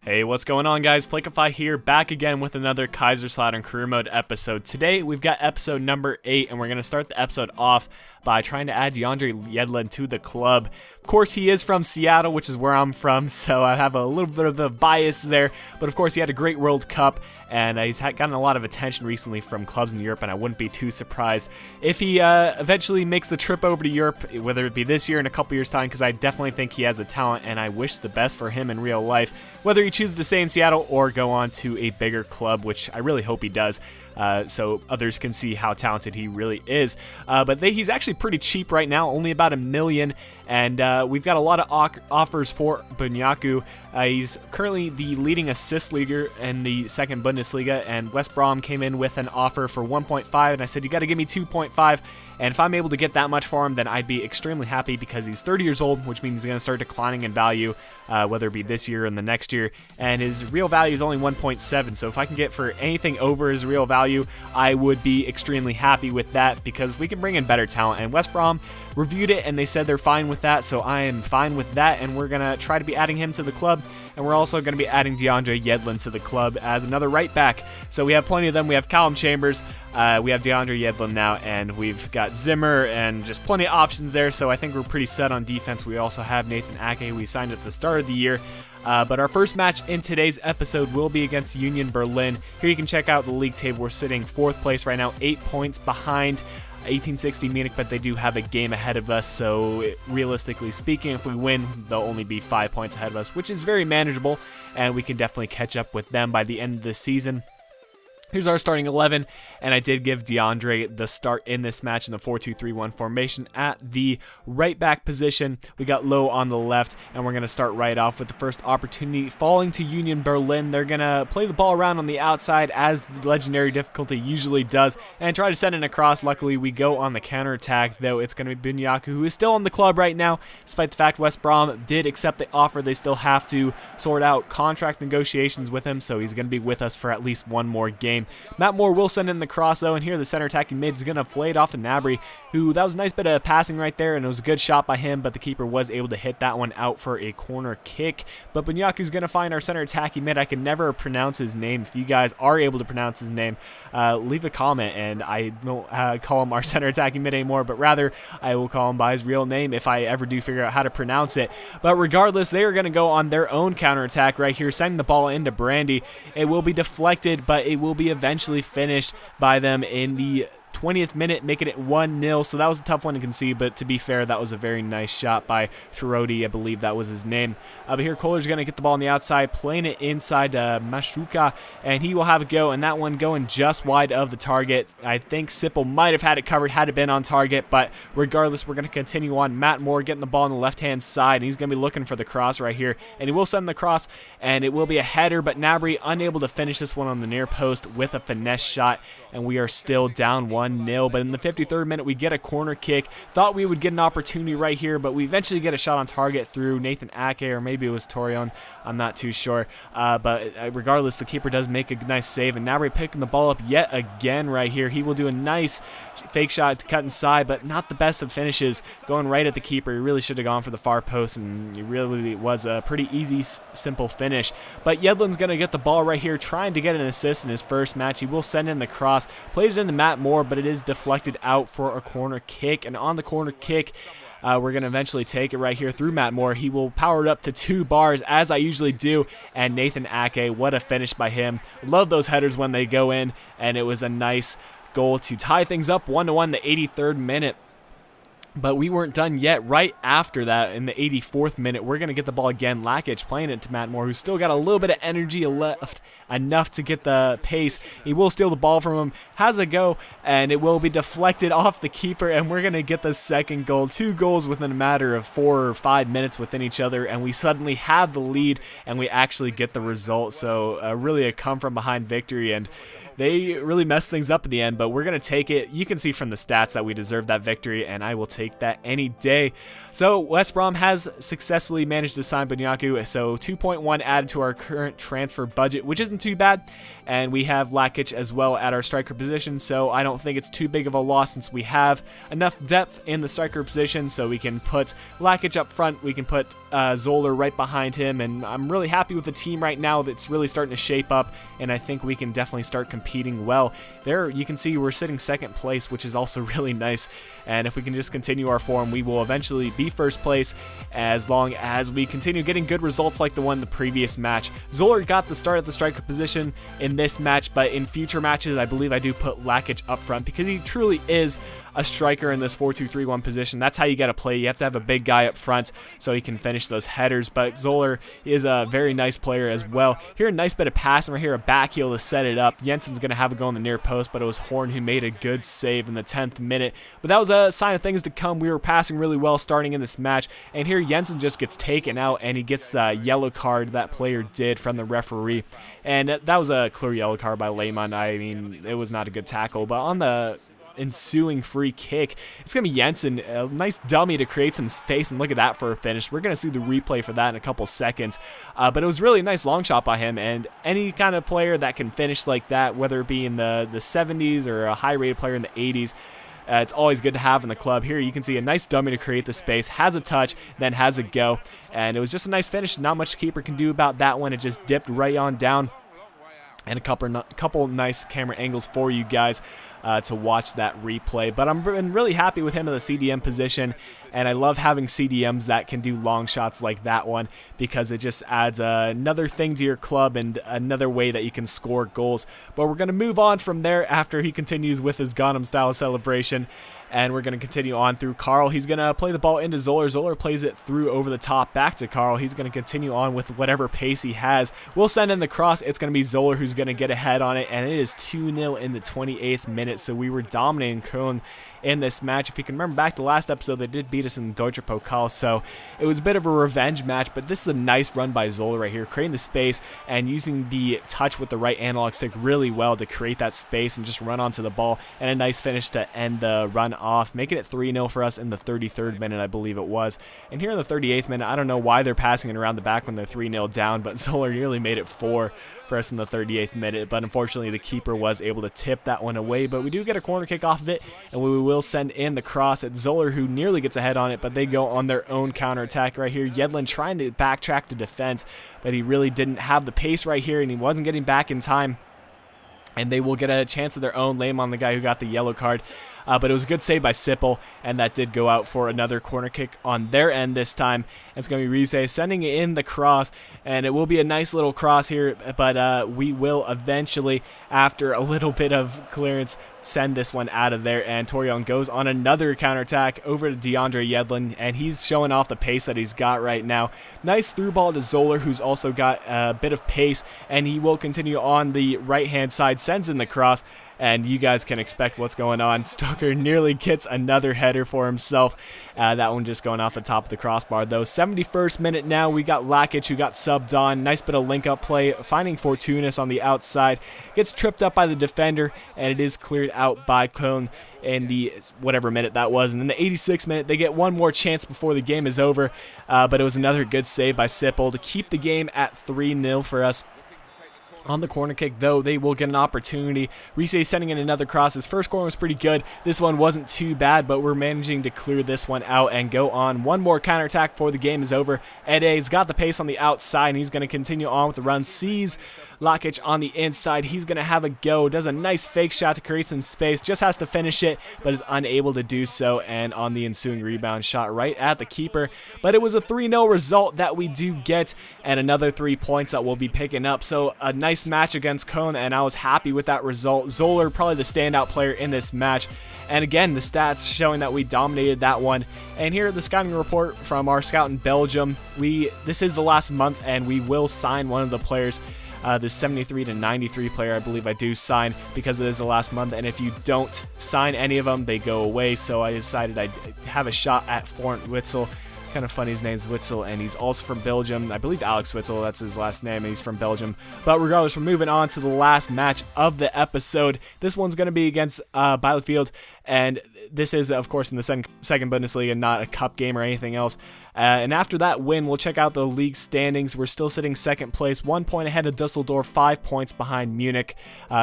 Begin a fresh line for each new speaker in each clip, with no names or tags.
Hey, what's going on, guys? Flickiify here, back again with another Kaiserslautern career mode episode. Today, we've got episode number 8, and we're going to start the episode off by trying to add DeAndre Yedlin to the club. Of course, he is from Seattle, which is where I'm from, so I have a little bit of a bias there. But of course, he had a great World Cup, and he's gotten a lot of attention recently from clubs in Europe, and I wouldn't be too surprised if he eventually makes the trip over to Europe, whether it be this year or in a couple years' time, because I definitely think he has a talent, and I wish the best for him in real life, whether he chooses to stay in Seattle or go on to a bigger club, which I really hope he does. So others can see how talented he really is. But he's actually pretty cheap right now, only about $1 million, and we've got a lot of offers for Bunyaku. He's currently the leading assist leader in the second Bundesliga, and West Brom came in with an offer for 1.5, and I said, you got to give me 2.5. And if I'm able to get that much for him, then I'd be extremely happy, because he's 30 years old, which means he's going to start declining in value, whether it be this year or the next year. And his real value is only 1.7. So if I can get for anything over his real value, I would be extremely happy with that, because we can bring in better talent. And West Brom reviewed it, and they said they're fine with that. So I am fine with that, and we're going to try to be adding him to the club. And we're also going to be adding DeAndre Yedlin to the club as another right back. So we have plenty of them. We have Callum Chambers. We have DeAndre Yedlin now, and we've got Zimmer, and just plenty of options there. So I think we're pretty set on defense. We also have Nathan Ake, who we signed at the start of the year. But our first match in today's episode will be against Union Berlin. Here you can check out the league table. We're sitting 4th place right now, 8 points behind 1860 Munich, but they do have a game ahead of us, so realistically speaking, if we win, they'll only be 5 points ahead of us, which is very manageable, and we can definitely catch up with them by the end of the season. Here's our starting 11, and I did give DeAndre the start in this match in the 4-2-3-1 formation at the right back position. We got Low on the left, and we're going to start right off with the first opportunity falling to Union Berlin. They're going to play the ball around on the outside, as the legendary difficulty usually does, and try to send it across. Luckily, we go on the counterattack, though it's going to be Bunyaku, who is still on the club right now, despite the fact West Brom did accept the offer. They still have to sort out contract negotiations with him, so he's going to be with us for at least one more game. Matt Moore will send in the cross, though, and here the center attacking mid is going to play it off to Gnabry, who, that was a nice bit of passing right there, and it was a good shot by him, but the keeper was able to hit that one out for a corner kick. But Bunyaku's going to find our center attacking mid. I can never pronounce his name. If you guys are able to pronounce his name, leave a comment, and I won't call him our center attacking mid anymore, but rather I will call him by his real name if I ever do figure out how to pronounce it. But regardless, they are going to go on their own counterattack right here, sending the ball into Brandy. It will be deflected, but it will be eventually finished by them in the 20th minute, making it 1-0. So that was a tough one to concede, but to be fair, that was a very nice shot by Turodi, I believe that was his name. But here Kohler's going to get the ball on the outside, playing it inside Mashuka, and he will have a go, and that one going just wide of the target. I think Sipple might have had it covered had it been on target, but regardless, we're going to continue on. Matt Moore getting the ball on the left-hand side, and he's going to be looking for the cross right here, and he will send the cross, and it will be a header, but Gnabry unable to finish this one on the near post with a finesse shot, and we are still down 1-0. But in the 53rd minute, we get a corner kick. Thought we would get an opportunity right here, but we eventually get a shot on target through Nathan Ake, or maybe it was Torion. I'm not too sure. But regardless, the keeper does make a nice save, and Gnabry picking the ball up yet again right here. He will do a nice fake shot to cut inside, but not the best of finishes, going right at the keeper. He really should have gone for the far post, and it really was a pretty easy, simple finish. But Yedlin's going to get the ball right here, trying to get an assist in his first match. He will send in the cross, plays it into Matt Moore, but it is deflected out for a corner kick. And on the corner kick, we're going to eventually take it right here through Matt Moore. He will power it up to 2 bars, as I usually do. And Nathan Ake, what a finish by him. Love those headers when they go in, and it was a nice goal to tie things up 1-1 the 83rd minute. But we weren't done yet. Right after that, in the 84th minute, we're going to get the ball again. Lakic playing it to Matt Moore, who's still got a little bit of energy left, enough to get the pace. He will steal the ball from him, has a go, and it will be deflected off the keeper, and we're going to get the second goal. 2 goals within a matter of 4 or 5 minutes within each other, and we suddenly have the lead, and we actually get the result. So really a come-from-behind victory, and they really messed things up in the end, but we're going to take it. You can see from the stats that we deserve that victory, and I will take that any day. So West Brom has successfully managed to sign Bunyaku, so 2.1 added to our current transfer budget, which isn't too bad, and we have Lakic as well at our striker position, so I don't think it's too big of a loss since we have enough depth in the striker position, so we can put Lakic up front, we can put Zoller right behind him, and I'm really happy with the team right now. That's really starting to shape up, and I think we can definitely start competing well. There you can see we're sitting second place, which is also really nice, and if we can just continue our form, we will eventually be first place as long as we continue getting good results like the one in the previous match. Zoller got the start at the striker position in this match, but in future matches I believe I do put Lakic up front because he truly is a striker in this 4-2-3-1 position. That's how you got to play. You have to have a big guy up front so he can finish those headers, but Zoller is a very nice player as well. Here a nice bit of passing right here, a back heel to set it up. Jensen's going to have it go in the near post, but it was Horn who made a good save in the 10th minute. But that was a sign of things to come. We were passing really well starting in this match, and here Jensen just gets taken out, and he gets the yellow card that player did from the referee. And that was a clear yellow card by Lehmann. I mean, it was not a good tackle, but on the ensuing free kick, it's going to be Jensen, a nice dummy to create some space, and look at that for a finish. We're going to see the replay for that in a couple seconds, but it was really a nice long shot by him, and any kind of player that can finish like that, whether it be in the 70s or a high-rated player in the 80s, it's always good to have in the club. Here you can see a nice dummy to create the space, has a touch, then has a go, and it was just a nice finish. Not much the keeper can do about that one. It just dipped right on down, and a couple nice camera angles for you guys to watch that replay. But I'm really happy with him in the CDM position, and I love having CDMs that can do long shots like that one because it just adds another thing to your club and another way that you can score goals. But we're going to move on from there after he continues with his Gangnam style celebration. And we're going to continue on through Carl. He's going to play the ball into Zoller. Zoller plays it through over the top back to Carl. He's going to continue on with whatever pace he has. We'll send in the cross. It's going to be Zoller who's going to get ahead on it. And it is 2-0 in the 28th minute. So we were dominating Köln in this match. If you can remember back to last episode, they did beat us in the Deutsche Pokal. So it was a bit of a revenge match. But this is a nice run by Zoller right here, creating the space and using the touch with the right analog stick really well to create that space and just run onto the ball. And a nice finish to end the run off, making it 3-0 for us in the 33rd minute, I believe it was. And here in the 38th minute, I don't know why they're passing it around the back when they're 3-0 down, but Zoller nearly made it 4 for us in the 38th minute. But unfortunately, the keeper was able to tip that one away. But we do get a corner kick off of it, and we will send in the cross at Zoller, who nearly gets ahead on it, but they go on their own counterattack right here. Yedlin trying to backtrack to defense, but he really didn't have the pace right here, and he wasn't getting back in time. And they will get a chance of their own. Lame on the guy who got the yellow card. But it was a good save by Sippel, and that did go out for another corner kick on their end this time. It's going to be Rize sending in the cross, and it will be a nice little cross here, but we will eventually, after a little bit of clearance, send this one out of there, and Torion goes on another counterattack over to DeAndre Yedlin, and he's showing off the pace that he's got right now. Nice through ball to Zoller, who's also got a bit of pace, and he will continue on the right-hand side, sends in the cross, and you guys can expect what's going on. Stucker nearly gets another header for himself. That one just going off the top of the crossbar, though. 71st minute now. We got Lakic, who got subbed on. Nice bit of link-up play, finding Fortunas on the outside. Gets tripped up by the defender, and it is cleared out by Köln in the whatever minute that was. And in the 86th minute, they get one more chance before the game is over. But it was another good save by Sippel to keep the game at 3-0 for us. On the corner kick, though, they will get an opportunity. Riise sending in another cross. His first corner was pretty good. This one wasn't too bad, but we're managing to clear this one out and go on. One more counterattack before the game is over. Ede's got the pace on the outside, and he's going to continue on with the run. Sees Lakic on the inside. He's going to have a go. Does a nice fake shot to create some space. Just has to finish it, but is unable to do so. And on the ensuing rebound, shot right at the keeper. But it was a 3-0 result that we do get, and another 3 points that we'll be picking up. So a nice match against Köln, and I was happy with that result. Zoller probably the standout player in this match, and again the stats showing that we dominated that one. And here the scouting report from our scout in Belgium. This is the last month, and we will sign one of the players. The 73 to 93 player, I believe I do sign because it is the last month, and if you don't sign any of them, they go away. So I decided I'd have a shot at Florent Witzel Kind of funny, his name's Witzel, and he's also from Belgium. I believe Alex Witzel, that's his last name, and he's from Belgium. But regardless, we're moving on to the last match of the episode. This one's going to be against Bielefeld, and this is, of course, in the second Bundesliga, not a cup game or anything else. And after that win, we'll check out the league standings. We're still sitting second place, 1 point ahead of Dusseldorf, 5 points behind Munich.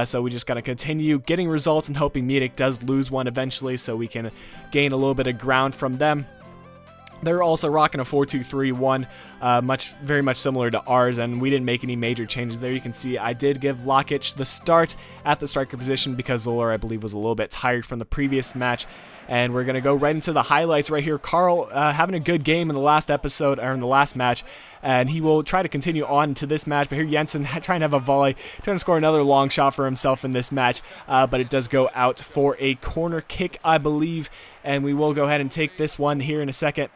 So we just got to continue getting results and hoping Munich does lose one eventually so we can gain a little bit of ground from them. They're also rocking a 4-2-3-1, very much similar to ours, and we didn't make any major changes there. You can see I did give Lakic the start at the striker position because Zoller, I believe, was a little bit tired from the previous match. And we're going to go right into the highlights right here. Carl having a good game in the last episode, or in the last match, and he will try to continue on to this match. But here Jensen trying to have a volley, trying to score another long shot for himself in this match, but it does go out for a corner kick, I believe. And we will go ahead and take this one here in a second.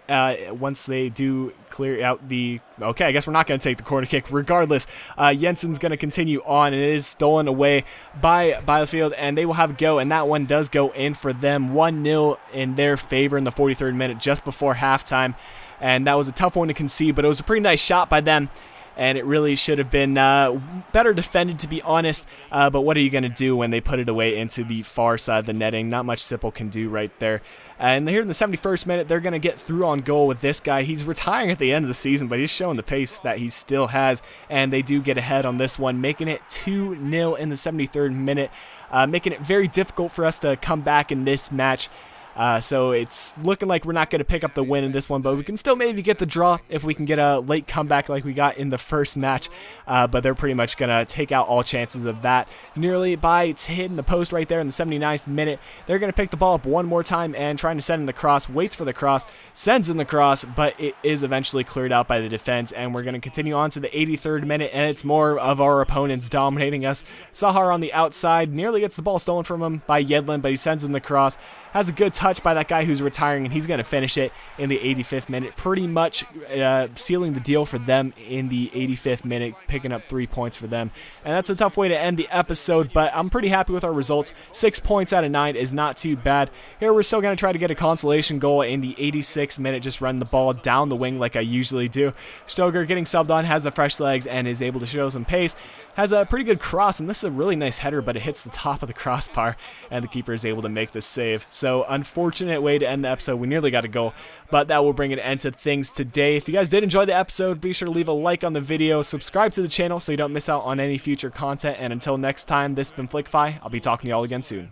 Once they do clear out the... Okay, I guess we're not going to take the corner kick. Regardless, Jensen's going to continue on, and it is stolen away by Bielefeld, and they will have a go, and that one does go in for them. 1-0 in their favor in the 43rd minute, just before halftime, and that was a tough one to concede, but it was a pretty nice shot by them. And it really should have been better defended, to be honest. But what are you going to do when they put it away into the far side of the netting? Not much Sipple can do right there. And here in the 71st minute, they're going to get through on goal with this guy. He's retiring at the end of the season, but he's showing the pace that he still has. And they do get ahead on this one, making it 2-0 in the 73rd minute, making it very difficult for us to come back in this match. So it's looking like we're not going to pick up the win in this one, but we can still maybe get the draw if we can get a late comeback like we got in the first match. But they're pretty much going to take out all chances of that. Nearly by hitting the post right there in the 79th minute. They're going to pick the ball up one more time and trying to send in the cross. Waits for the cross, sends in the cross, but it is eventually cleared out by the defense. And we're going to continue on to the 83rd minute, and it's more of our opponents dominating us. Sahar on the outside nearly gets the ball stolen from him by Yedlin, but he sends in the cross. Has a good touch by that guy who's retiring, and he's going to finish it in the 85th minute, pretty much sealing the deal for them in the 85th minute, picking up 3 points for them. And that's a tough way to end the episode, but I'm pretty happy with our results. 6 points out of 9 is not too bad. Here we're still going to try to get a consolation goal in the 86th minute, just run the ball down the wing like I usually do. Stoger getting subbed on, has the fresh legs, and is able to show some pace. Has a pretty good cross, and this is a really nice header, but it hits the top of the crossbar, and the keeper is able to make the save. So, unfortunate way to end the episode. We nearly got a goal, but that will bring an end to things today. If you guys did enjoy the episode, be sure to leave a like on the video, subscribe to the channel so you don't miss out on any future content, and until next time, this has been Flickiify. I'll be talking to y'all again soon.